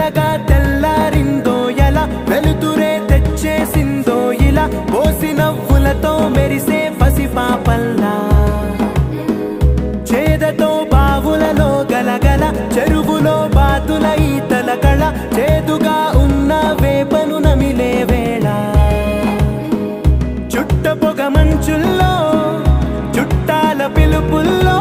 తెల్లగా తెల్లారిందో ఎలా వెలుతురే తెచ్చేసిందో ఇలా పోసి నవ్వులతో మెరిసే పసిపాపల్లా చేదతో బావులలో గలగల చెరువులో బాతుల ఈతల కళ చేదుగా ఉన్న వేపను నమిలే వేళ చుట్ట పొగ మంచుల్లో చుట్టాల పిలుపుల్లో